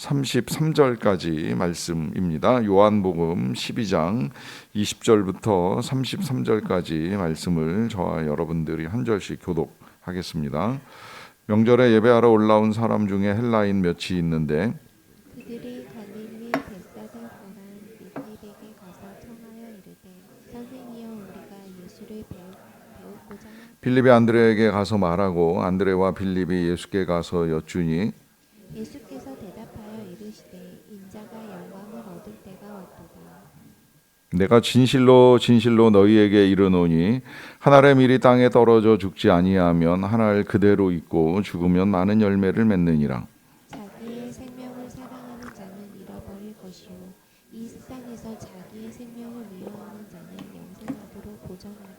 33절까지 말씀입니다. 요한복음 12장 20절부터 33절까지 말씀을 저와 여러분들이 한 절씩 교독하겠습니다. 명절에 예배하러 올라온 사람 중에 헬라인 몇이 있는데 그들이 갈릴리 벳사다 거란 빌립에게 가서 청하여 이르되 선생이여 우리가 예수를 배우고자 빌립이 안드레에게 가서 말하고 안드레와 빌립이 예수께 가서 여쭈니 예수께서 대답하여 이르시되 인자가 영광을 얻을 때가 왔도다. 내가 진실로 진실로 너희에게 이르노니 한 알의 밀이 땅에 떨어져 죽지 아니하면 한 알 그대로 있고 죽으면 많은 열매를 맺느니라. 자기의 생명을 사랑하는 자는 잃어버릴 것이요 이 세상에서 자기의 생명을 미워하는 자는 영생하도록 보전하리라.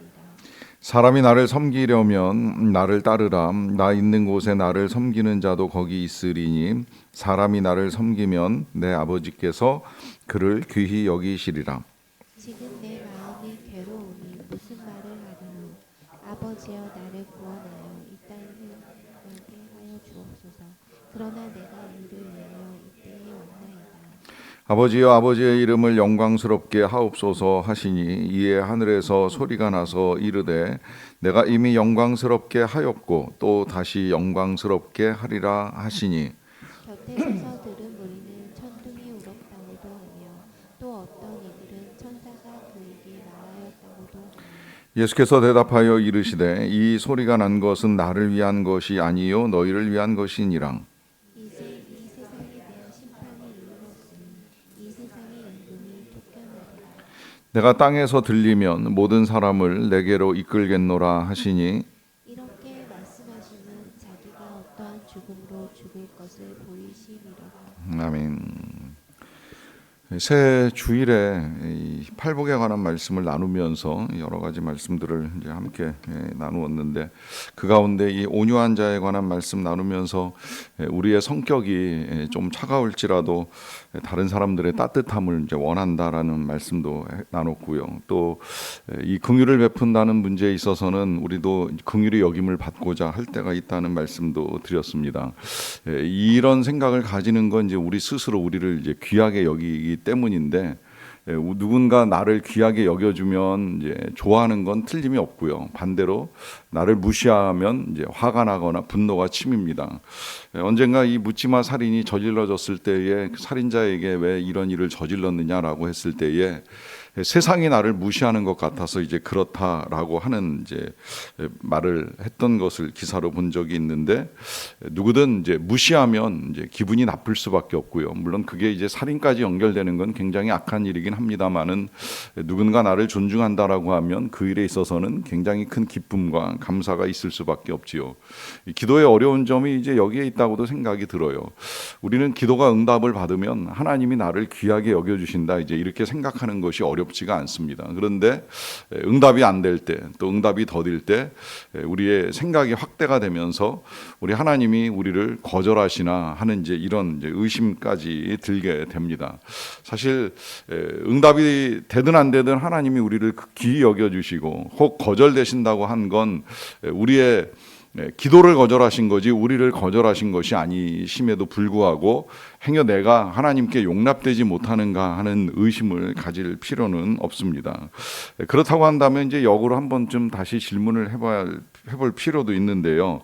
사람이 나를 섬기려면 나를 따르라. 나 있는 곳에 나를 섬기는 자도 거기 있으리니 사람이 나를 섬기면 내 아버지께서 그를 귀히 여기시리라. 지금 내 마음이 괴로우니 무슨 말을 하리요. 아버지여 나를 구원하여 이 땅을 열게 하여 주옵소서. 그러나 내가 이를 위하여 이때에 왔나이다. 아버지여 아버지의 이름을 영광스럽게 하옵소서 하시니 이에 하늘에서 소리가 나서 이르되 내가 이미 영광스럽게 하였고 또 다시 영광스럽게 하리라 하시니 곁에 서서 들은 무리는 천둥이 울었다고도 하며 또 어떤 이들은 천사가 그에게 말하였다고도 하며 예수께서 대답하여 이르시되 이 소리가 난 것은 나를 위한 것이 아니요 너희를 위한 것이니라. 이제 이 세상에 대한 심판이 이르렀으니 이 세상의 임금이 쫓겨나리라. 내가 땅에서 들리면 모든 사람을 내게로 이끌겠노라 하시니 이렇게 말씀하시는 자기가 어떠한 죽음으로 죽을 것을 보이심이로라. 아멘. 새 주일에 이 팔복에 관한 말씀을 나누면서 여러 가지 말씀들을 이제 함께 나누었는데 그 가운데 이 온유한 자에 관한 말씀 나누면서 우리의 성격이 좀 차가울지라도 다른 사람들의 따뜻함을 이제 원한다라는 말씀도 나눴고요. 또 이 긍휼을 베푼다는 문제에 있어서는 우리도 긍휼히 여김을 받고자 할 때가 있다는 말씀도 드렸습니다. 이런 생각을 가지는 건 이제 우리 스스로 우리를 이제 귀하게 여기기 때문인데 누군가 나를 귀하게 여겨주면 이제 좋아하는 건 틀림이 없고요. 반대로 나를 무시하면 이제 화가 나거나 분노가 침입니다. 언젠가 이 묻지마 살인이 저질러졌을 때에 그 살인자에게 왜 이런 일을 저질렀느냐라고 했을 때에 세상이 나를 무시하는 것 같아서 이제 그렇다라고 하는 이제 말을 했던 것을 기사로 본 적이 있는데 누구든 이제 무시하면 이제 기분이 나쁠 수밖에 없고요. 물론 그게 이제 살인까지 연결되는 건 굉장히 악한 일이긴 합니다만은 누군가 나를 존중한다라고 하면 그 일에 있어서는 굉장히 큰 기쁨과 감사가 있을 수밖에 없지요. 기도의 어려운 점이 이제 여기에 있다고도 생각이 들어요. 우리는 기도가 응답을 받으면 하나님이 나를 귀하게 여겨주신다 이제 이렇게 생각하는 것이 어렵지가 않습니다. 그런데 응답이 안 될 때, 또 응답이 더딜 때 우리의 생각이 확대가 되면서 우리 하나님이 우리를 거절하시나 하는 이제 이런 이제 의심까지 들게 됩니다. 사실 응답이 되든 안 되든 하나님이 우리를 귀히 여겨주시고 혹 거절되신다고 한 건 우리의 기도를 거절하신 거지 우리를 거절하신 것이 아니심에도 불구하고 행여 내가 하나님께 용납되지 못하는가 하는 의심을 가질 필요는 없습니다. 그렇다고 한다면 이제 역으로 한번 좀 다시 질문을 해볼 필요도 있는데요.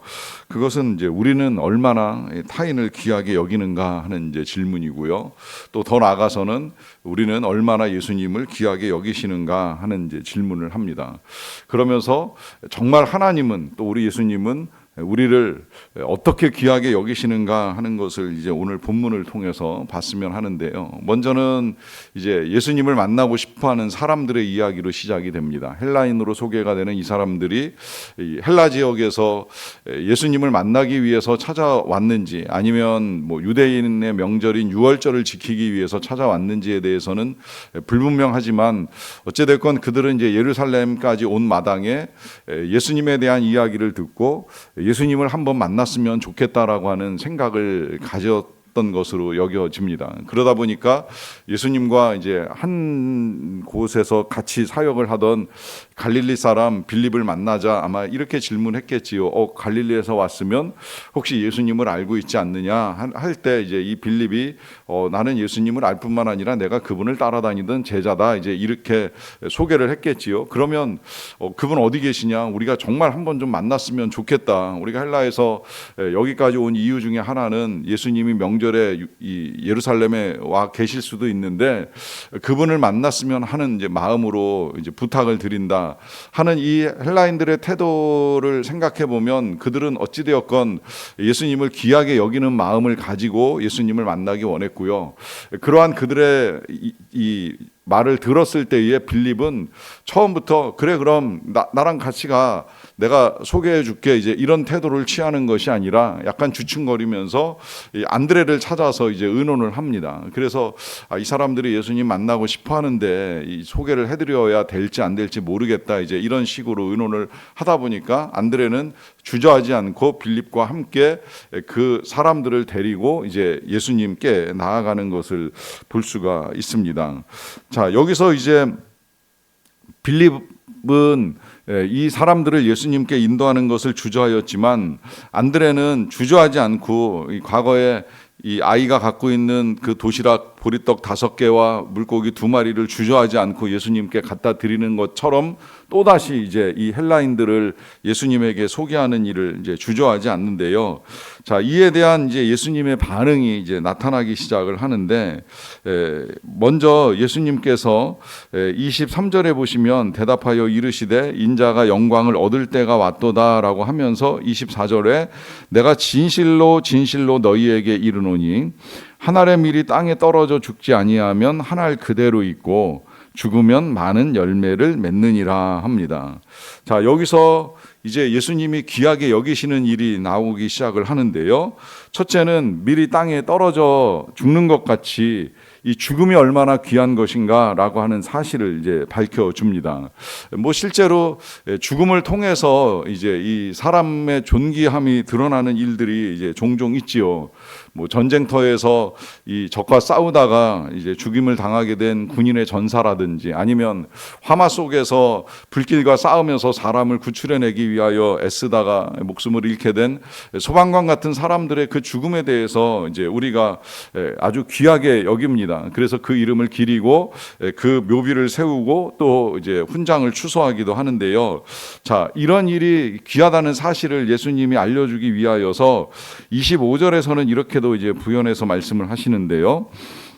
그것은 이제 우리는 얼마나 타인을 귀하게 여기는가 하는 이제 질문이고요. 또 더 나아가서는 우리는 얼마나 예수님을 귀하게 여기시는가 하는 이제 질문을 합니다. 그러면서 정말 하나님은 또 우리 예수님은 우리를 어떻게 귀하게 여기시는가 하는 것을 이제 오늘 본문을 통해서 봤으면 하는데요. 먼저는 이제 예수님을 만나고 싶어하는 사람들의 이야기로 시작이 됩니다. 헬라인으로 소개가 되는 이 사람들이 헬라 지역에서 예수님을 만나기 위해서 찾아왔는지 아니면 뭐 유대인의 명절인 유월절을 지키기 위해서 찾아왔는지에 대해서는 불분명하지만 어찌됐건 그들은 이제 예루살렘까지 온 마당에 예수님에 대한 이야기를 듣고 예수님을 한번 만났으면 좋겠다라고 하는 생각을 가졌 했던 것으로 여겨집니다. 그러다 보니까 예수님과 이제 한 곳에서 같이 사역을 하던 갈릴리 사람 빌립을 만나자 아마 이렇게 질문했겠지요. 갈릴리에서 왔으면 혹시 예수님을 알고 있지 않느냐 할 때 이제 이 빌립이 나는 예수님을 알 뿐만 아니라 내가 그분을 따라다니던 제자다 이제 이렇게 소개를 했겠지요. 그러면 그분 어디 계시냐? 우리가 정말 한번 좀 만났으면 좋겠다. 우리가 헬라에서 여기까지 온 이유 중에 하나는 예수님이 명절에 이 예루살렘에 와 계실 수도 있는데 그분을 만났으면 하는 이제 마음으로 이제 부탁을 드린다 하는 이 헬라인들의 태도를 생각해 보면 그들은 어찌되었건 예수님을 귀하게 여기는 마음을 가지고 예수님을 만나기 원했고요. 그러한 그들의 이 말을 들었을 때에 빌립은 처음부터 그래 그럼 나랑 같이 가 내가 소개해 줄게 이제 이런 태도를 취하는 것이 아니라 약간 주춤거리면서 이 안드레를 찾아서 이제 의논을 합니다. 그래서 이 사람들이 예수님 만나고 싶어 하는데 이 소개를 해드려야 될지 안 될지 모르겠다 이제 이런 식으로 의논을 하다 보니까 안드레는 주저하지 않고 빌립과 함께 그 사람들을 데리고 이제 예수님께 나아가는 것을 볼 수가 있습니다. 자, 여기서 이제 빌립은 이 사람들을 예수님께 인도하는 것을 주저하였지만 안드레는 주저하지 않고 과거에 이 아이가 갖고 있는 그 도시락 보리떡 5개와 물고기 2마리를 주저하지 않고 예수님께 갖다 드리는 것처럼 또다시 이제 이 헬라인들을 예수님에게 소개하는 일을 이제 주저하지 않는데요. 자, 이에 대한 이제 예수님의 반응이 이제 나타나기 시작을 하는데 먼저 예수님께서 23절에 보시면 대답하여 이르시되 인자가 영광을 얻을 때가 왔도다라고 하면서 24절에 내가 진실로 진실로 너희에게 이르노니 한 알의 밀이 땅에 떨어져 죽지 아니하면 한 알 그대로 있고 죽으면 많은 열매를 맺느니라 합니다. 자, 여기서 이제 예수님이 귀하게 여기시는 일이 나오기 시작을 하는데요. 첫째는 밀이 땅에 떨어져 죽는 것 같이 이 죽음이 얼마나 귀한 것인가라고 하는 사실을 이제 밝혀줍니다. 뭐 실제로 죽음을 통해서 이제 이 사람의 존귀함이 드러나는 일들이 이제 종종 있지요. 뭐 전쟁터에서 이 적과 싸우다가 이제 죽임을 당하게 된 군인의 전사라든지 아니면 화마 속에서 불길과 싸우면서 사람을 구출해내기 위하여 애쓰다가 목숨을 잃게 된 소방관 같은 사람들의 그 죽음에 대해서 이제 우리가 아주 귀하게 여깁니다. 그래서 그 이름을 기리고 그 묘비를 세우고 또 이제 훈장을 추수하기도 하는데요. 자, 이런 일이 귀하다는 사실을 예수님이 알려주기 위하여서 25절에서는 이렇게도 이제 부연해서 말씀을 하시는데요.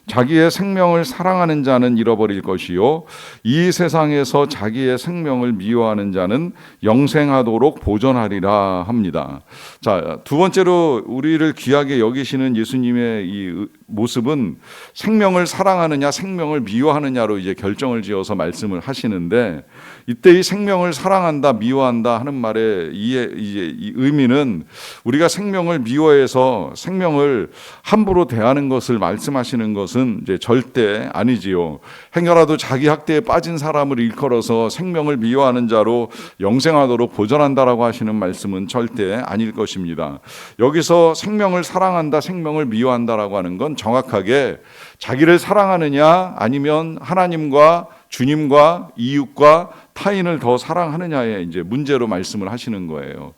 자기의 생명을 사랑하는 자는 잃어버릴 것이요 이 세상에서 자기의 생명을 미워하는 자는 영생하도록 보존하리라 합니다. 자, 두 번째로 우리를 귀하게 여기시는 예수님의 이 모습은 생명을 사랑하느냐 생명을 미워하느냐로 이제 결정을 지어서 말씀을 하시는데 이때 이 생명을 사랑한다 미워한다 하는 말의 이 의미는 우리가 생명을 미워해서 생명을 함부로 대하는 것을 말씀하시는 것은 이제 절대 아니지요. 행여라도 자기 학대에 빠진 사람을 일컬어서 생명을 미워하는 자로 영생하도록 보존한다라고 하시는 말씀은 절대 아닐 것입니다. 여기서 생명을 사랑한다 생명을 미워한다라고 하는 건 정확하게 자기를 사랑하느냐 아니면 하나님과 주님과 이웃과 타인을 더 사랑하느냐의 이제 문제로 말씀을 하시는 거예요.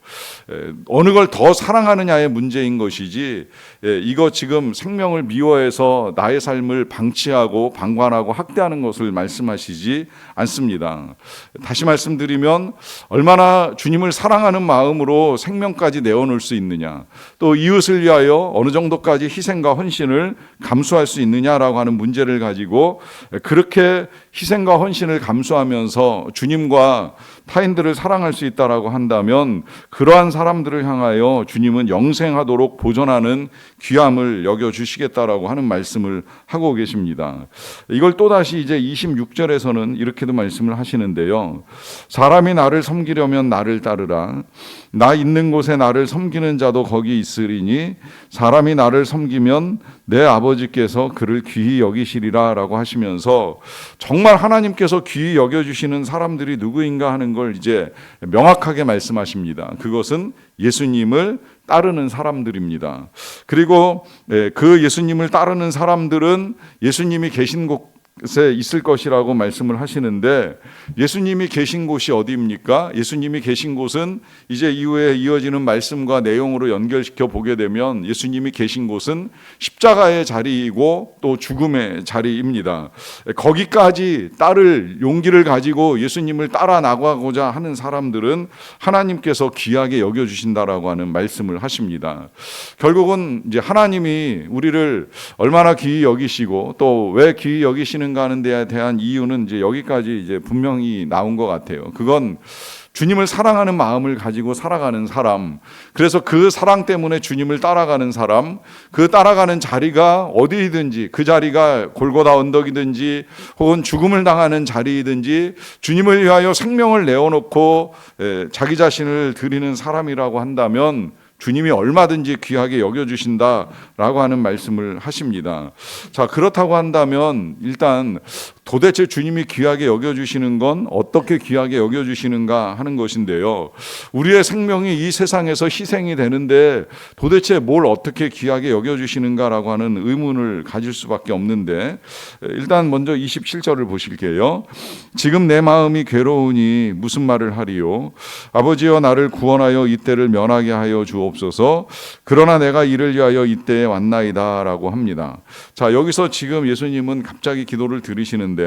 어느 걸 더 사랑하느냐의 문제인 것이지 이거 지금 생명을 미워해서 나의 삶을 방치하고 방관하고 학대하는 것을 말씀하시지 않습니다. 다시 말씀드리면 얼마나 주님을 사랑하는 마음으로 생명까지 내어놓을 수 있느냐 또 이웃을 위하여 어느 정도까지 희생과 헌신을 감수할 수 있느냐라고 하는 문제를 가지고 그렇게 희생과 헌신을 감수하면서 주님과 타인들을 사랑할 수 있다라고 한다면 그러한 사람들을 향하여 주님은 영생하도록 보존하는 귀함을 여겨주시겠다라고 하는 말씀을 하고 계십니다. 이걸 또다시 이제 26절에서는 이렇게도 말씀을 하시는데요. 사람이 나를 섬기려면 나를 따르라. 나 있는 곳에 나를 섬기는 자도 거기 있으리니 사람이 나를 섬기면 내 아버지께서 그를 귀히 여기시리라 라고 하시면서 정말 하나님께서 귀히 여겨주시는 사람들이 누구인가 하는 걸 이제 명확하게 말씀하십니다. 그것은 예수님을 따르는 사람들입니다. 그리고 그 예수님을 따르는 사람들은 예수님이 계신 곳에 있을 것이라고 말씀을 하시는데, 예수님이 계신 곳이 어디입니까? 예수님이 계신 곳은 이제 이후에 이어지는 말씀과 내용으로 연결시켜 보게 되면 예수님이 계신 곳은 십자가의 자리이고 또 죽음의 자리입니다. 거기까지 따를 용기를 가지고 예수님을 따라 나가고자 하는 사람들은 하나님께서 귀하게 여겨주신다라고 하는 말씀을 하십니다. 결국은 이제 하나님이 우리를 얼마나 귀히 여기시고 또 왜 귀히 여기시는가 하는 데에 대한 이유는 이제 여기까지 이제 분명히 나온 것 같아요. 그건 주님을 사랑하는 마음을 가지고 살아가는 사람, 그래서 그 사랑 때문에 주님을 따라가는 사람, 그 따라가는 자리가 어디든지, 그 자리가 골고다 언덕이든지 혹은 죽음을 당하는 자리이든지 주님을 위하여 생명을 내어놓고 자기 자신을 드리는 사람이라고 한다면 주님이 얼마든지 귀하게 여겨주신다라고 하는 말씀을 하십니다. 자, 그렇다고 한다면 일단 도대체 주님이 귀하게 여겨주시는 건 어떻게 귀하게 여겨주시는가 하는 것인데요. 우리의 생명이 이 세상에서 희생이 되는데 도대체 뭘 어떻게 귀하게 여겨주시는가라고 하는 의문을 가질 수밖에 없는데, 일단 먼저 27절을 보실게요. 지금 내 마음이 괴로우니 무슨 말을 하리요. 아버지여 나를 구원하여 이때를 면하게 하여 주옵소서. 그러나 내가 이를 위하여 이때에 왔나이다 라고 합니다. 자, 여기서 지금 예수님은 갑자기 기도를 들으시는데,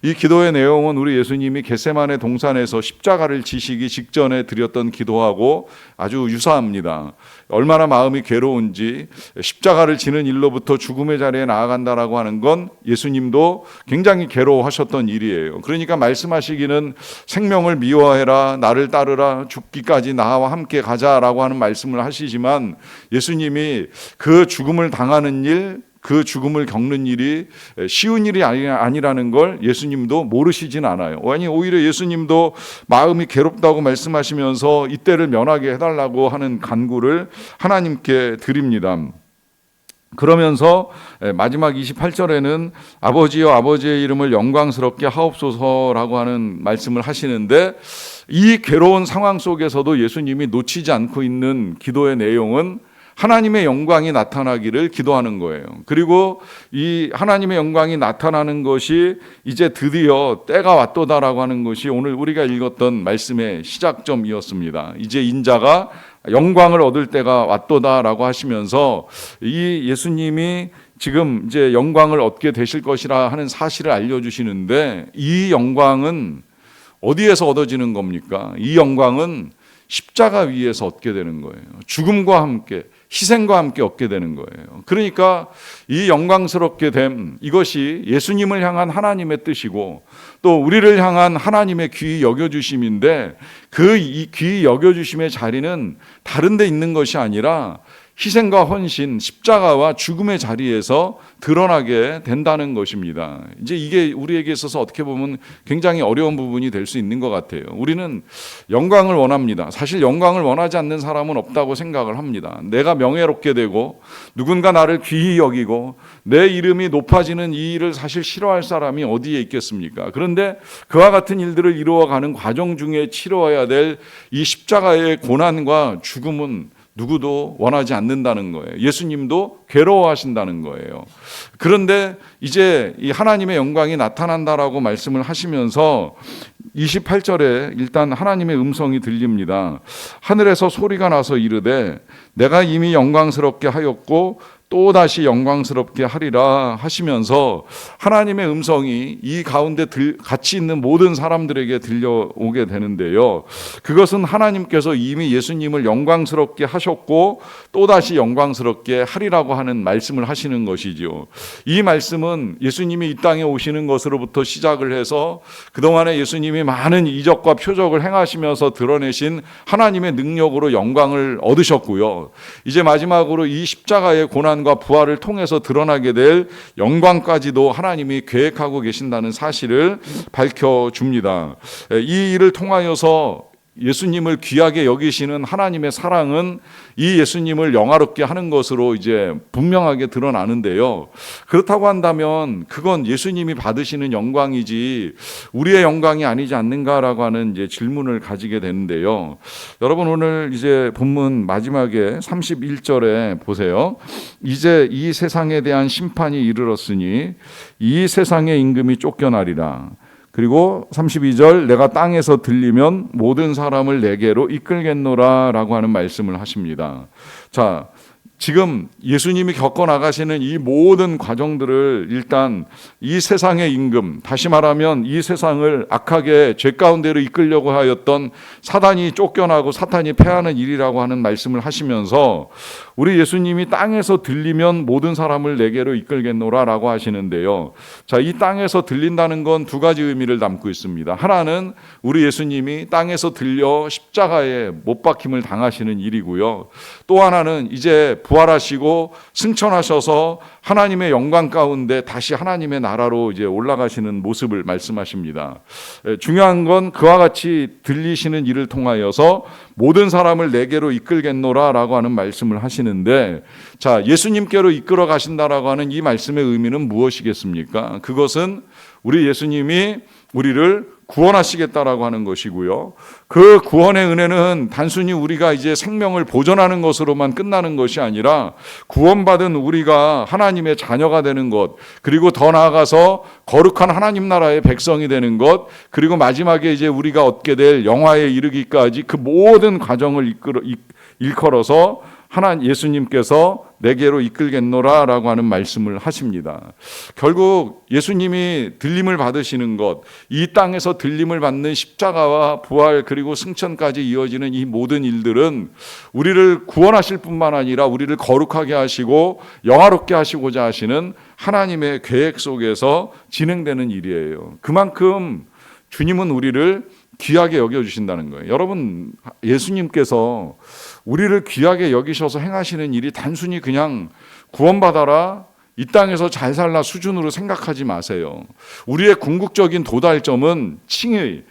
이 기도의 내용은 우리 예수님이 겟세마네 동산에서 십자가를 지시기 직전에 드렸던 기도하고 아주 유사합니다. 얼마나 마음이 괴로운지, 십자가를 지는 일로부터 죽음의 자리에 나아간다라고 하는 건 예수님도 굉장히 괴로워하셨던 일이에요. 그러니까 말씀하시기는 생명을 미워해라, 나를 따르라, 죽기까지 나와 함께 가자라고 하는 말씀을 하시지만 예수님이 그 죽음을 당하는 일, 그 죽음을 겪는 일이 쉬운 일이 아니라는 걸 예수님도 모르시진 않아요. 아니, 오히려 예수님도 마음이 괴롭다고 말씀하시면서 이때를 면하게 해달라고 하는 간구를 하나님께 드립니다. 그러면서 마지막 28절에는 아버지여 아버지의 이름을 영광스럽게 하옵소서라고 하는 말씀을 하시는데, 이 괴로운 상황 속에서도 예수님이 놓치지 않고 있는 기도의 내용은 하나님의 영광이 나타나기를 기도하는 거예요. 그리고 이 하나님의 영광이 나타나는 것이 이제 드디어 때가 왔도다라고 하는 것이 오늘 우리가 읽었던 말씀의 시작점이었습니다. 이제 인자가 영광을 얻을 때가 왔도다라고 하시면서 이 예수님이 지금 이제 영광을 얻게 되실 것이라 하는 사실을 알려주시는데, 이 영광은 어디에서 얻어지는 겁니까? 이 영광은 십자가 위에서 얻게 되는 거예요. 죽음과 함께, 희생과 함께 얻게 되는 거예요. 그러니까 이 영광스럽게 됨, 이것이 예수님을 향한 하나님의 뜻이고 또 우리를 향한 하나님의 귀히 여겨주심인데, 그 귀히 여겨주심의 자리는 다른 데 있는 것이 아니라 희생과 헌신, 십자가와 죽음의 자리에서 드러나게 된다는 것입니다. 이제 이게 우리에게 있어서 어떻게 보면 굉장히 어려운 부분이 될 수 있는 것 같아요. 우리는 영광을 원합니다. 사실 영광을 원하지 않는 사람은 없다고 생각을 합니다. 내가 명예롭게 되고 누군가 나를 귀히 여기고 내 이름이 높아지는 이 일을 사실 싫어할 사람이 어디에 있겠습니까? 그런데 그와 같은 일들을 이루어가는 과정 중에 치러야 될 이 십자가의 고난과 죽음은 누구도 원하지 않는다는 거예요. 예수님도 괴로워하신다는 거예요. 그런데 이제 이 하나님의 영광이 나타난다라고 말씀을 하시면서 28절에 일단 하나님의 음성이 들립니다. 하늘에서 소리가 나서 이르되 내가 이미 영광스럽게 하였고 또다시 영광스럽게 하리라 하시면서 하나님의 음성이 이 가운데 같이 있는 모든 사람들에게 들려오게 되는데요. 그것은 하나님께서 이미 예수님을 영광스럽게 하셨고 또다시 영광스럽게 하리라고 하는 말씀을 하시는 것이지요. 이 말씀은 예수님이 이 땅에 오시는 것으로부터 시작을 해서 그동안에 예수님이 많은 이적과 표적을 행하시면서 드러내신 하나님의 능력으로 영광을 얻으셨고요. 이제 마지막으로 이 십자가의 고난 과 부활을 통해서 드러나게 될 영광까지도 하나님이 계획하고 계신다는 사실을 밝혀줍니다. 이 일을 통하여서 예수님을 귀하게 여기시는 하나님의 사랑은 이 예수님을 영화롭게 하는 것으로 이제 분명하게 드러나는데요. 그렇다고 한다면 그건 예수님이 받으시는 영광이지 우리의 영광이 아니지 않는가라고 하는 이제 질문을 가지게 되는데요. 여러분 오늘 이제 본문 마지막에 31절에 보세요. 이제 이 세상에 대한 심판이 이르렀으니 이 세상의 임금이 쫓겨나리라. 그리고 32절 내가 땅에서 들리면 모든 사람을 내게로 이끌겠노라 라고 하는 말씀을 하십니다. 자, 지금 예수님이 겪어나가시는 이 모든 과정들을 일단 이 세상의 임금, 다시 말하면 이 세상을 악하게 죄 가운데로 이끌려고 하였던 사단이 쫓겨나고 사탄이 패하는 일이라고 하는 말씀을 하시면서 우리 예수님이 땅에서 들리면 모든 사람을 내게로 이끌겠노라 라고 하시는데요. 자, 이 땅에서 들린다는 건 두 가지 의미를 담고 있습니다. 하나는 우리 예수님이 땅에서 들려 십자가에 못 박힘을 당하시는 일이고요. 또 하나는 이제 부활하시고 승천하셔서 하나님의 영광 가운데 다시 하나님의 나라로 이제 올라가시는 모습을 말씀하십니다. 중요한 건 그와 같이 들리시는 일을 통하여서 모든 사람을 내게로 이끌겠노라라고 하는 말씀을 하시는데, 자, 예수님께로 이끌어 가신다라고 하는 이 말씀의 의미는 무엇이겠습니까? 그것은 우리 예수님이 우리를 구원하시겠다라고 하는 것이고요. 그 구원의 은혜는 단순히 우리가 이제 생명을 보존하는 것으로만 끝나는 것이 아니라 구원받은 우리가 하나님의 자녀가 되는 것, 그리고 더 나아가서 거룩한 하나님 나라의 백성이 되는 것, 그리고 마지막에 이제 우리가 얻게 될 영화에 이르기까지 그 모든 과정을 일컬어서 예수님께서 내게로 이끌겠노라라고 하는 말씀을 하십니다. 결국 예수님이 들림을 받으시는 것, 이 땅에서 들림을 받는 십자가와 부활 그리고 승천까지 이어지는 이 모든 일들은 우리를 구원하실 뿐만 아니라 우리를 거룩하게 하시고 영화롭게 하시고자 하시는 하나님의 계획 속에서 진행되는 일이에요. 그만큼 주님은 우리를 귀하게 여겨주신다는 거예요. 여러분, 예수님께서 우리를 귀하게 여기셔서 행하시는 일이 단순히 그냥 구원받아라, 이 땅에서 잘 살라 수준으로 생각하지 마세요. 우리의 궁극적인 도달점은 칭의,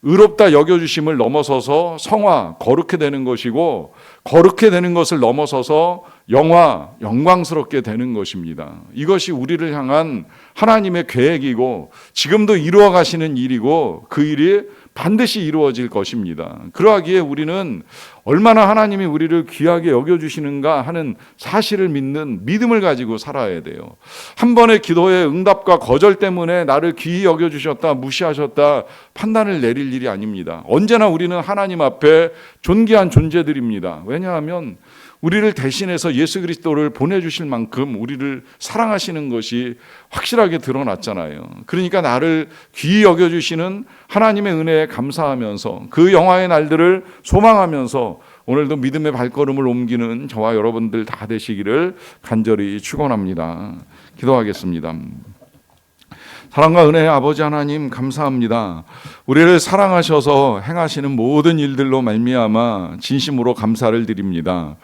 의롭다 여겨주심을 넘어서서 성화, 거룩해 되는 것이고, 거룩해 되는 것을 넘어서서 영화, 영광스럽게 되는 것입니다. 이것이 우리를 향한 하나님의 계획이고 지금도 이루어 가시는 일이고 그 일이 반드시 이루어질 것입니다. 그러하기에 우리는 얼마나 하나님이 우리를 귀하게 여겨주시는가 하는 사실을 믿는 믿음을 가지고 살아야 돼요. 한 번의 기도의 응답과 거절 때문에 나를 귀히 여겨주셨다, 무시하셨다 판단을 내릴 일이 아닙니다. 언제나 우리는 하나님 앞에 존귀한 존재들입니다. 왜냐하면 우리를 대신해서 예수 그리스도를 보내주실 만큼 우리를 사랑하시는 것이 확실하게 드러났잖아요. 그러니까 나를 귀히 여겨주시는 하나님의 은혜에 감사하면서 그 영화의 날들을 소망하면서 오늘도 믿음의 발걸음을 옮기는 저와 여러분들 다 되시기를 간절히 축원합니다. 기도하겠습니다. 사랑과 은혜의 아버지 하나님 감사합니다. 우리를 사랑하셔서 행하시는 모든 일들로 말미암아 진심으로 감사를 드립니다.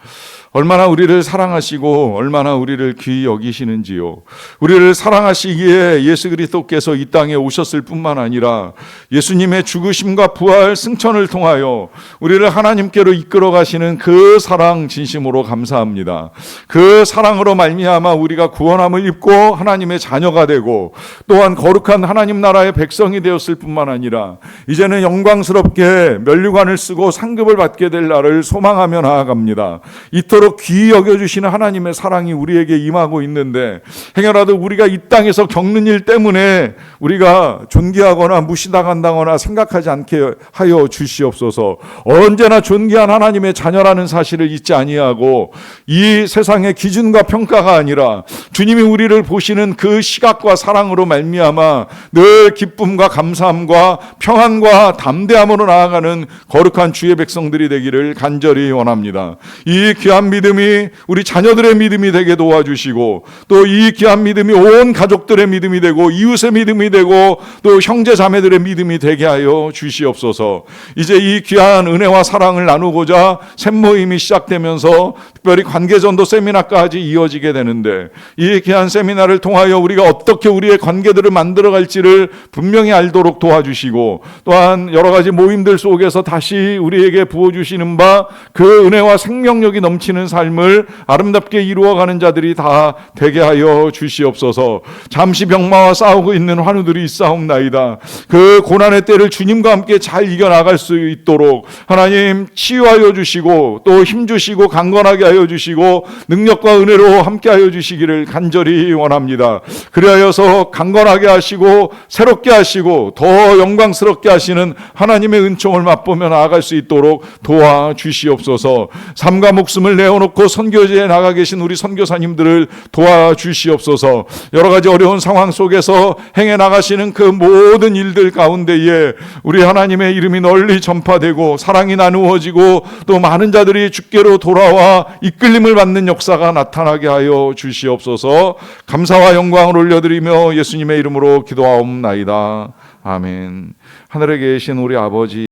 얼마나 우리를 사랑하시고 얼마나 우리를 귀히 여기시는지요. 우리를 사랑하시기에 예수 그리스도께서 이 땅에 오셨을 뿐만 아니라 예수님의 죽으심과 부활 승천을 통하여 우리를 하나님께로 이끌어 가시는 그 사랑 진심으로 감사합니다. 그 사랑으로 말미암아 우리가 구원함을 입고 하나님의 자녀가 되고 또한 거룩한 하나님 나라의 백성이 되었을 뿐만 아니라 이제는 영광스럽게 면류관을 쓰고 상급을 받게 될 날을 소망하며 나아갑니다. 이토록 귀히 여겨주시는 하나님의 사랑이 우리에게 임하고 있는데 행여라도 우리가 이 땅에서 겪는 일 때문에 우리가 존귀하거나 무시당한다거나 생각하지 않게 하여 주시옵소서. 언제나 존귀한 하나님의 자녀라는 사실을 잊지 아니하고 이 세상의 기준과 평가가 아니라 주님이 우리를 보시는 그 시각과 사랑으로 말미암아 늘 기쁨과 감사함과 평안과 담대함으로 나아가는 거룩한 주의 백성들이 되기를 간절히 원합니다. 이 귀한 믿음이 우리 자녀들의 믿음이 되게 도와주시고 또 이 귀한 믿음이 온 가족들의 믿음이 되고 이웃의 믿음이 되고 또 형제 자매들의 믿음이 되게 하여 주시옵소서. 이제 이 귀한 은혜와 사랑을 나누고자 샘모임이 시작되면서 특별히 관계전도 세미나까지 이어지게 되는데 이 귀한 세미나를 통하여 우리가 어떻게 우리의 관계들을 만들어갈지를 분명히 알도록 도와주시고 주시고 또한 여러 가지 모임들 속에서 다시 우리에게 부어주시는 바 그 은혜와 생명력이 넘치는 삶을 아름답게 이루어가는 자들이 다 되게 하여 주시옵소서. 잠시 병마와 싸우고 있는 환우들이 있사옵나이다. 그 고난의 때를 주님과 함께 잘 이겨나갈 수 있도록 하나님 치유하여 주시고 또 힘주시고 강건하게 하여 주시고 능력과 은혜로 함께 하여 주시기를 간절히 원합니다. 그리하여서 강건하게 하시고 새롭게 하시고 더 영광스럽게 하시는 하나님의 은총을 맛보며 나아갈 수 있도록 도와주시옵소서. 삶과 목숨을 내어놓고 선교지에 나가 계신 우리 선교사님들을 도와주시옵소서. 여러 가지 어려운 상황 속에서 행해 나가시는 그 모든 일들 가운데에 우리 하나님의 이름이 널리 전파되고 사랑이 나누어지고 또 많은 자들이 주께로 돌아와 이끌림을 받는 역사가 나타나게 하여 주시옵소서. 감사와 영광을 올려드리며 예수님의 이름으로 기도하옵나이다. 아멘. 하늘에 계신 우리 아버지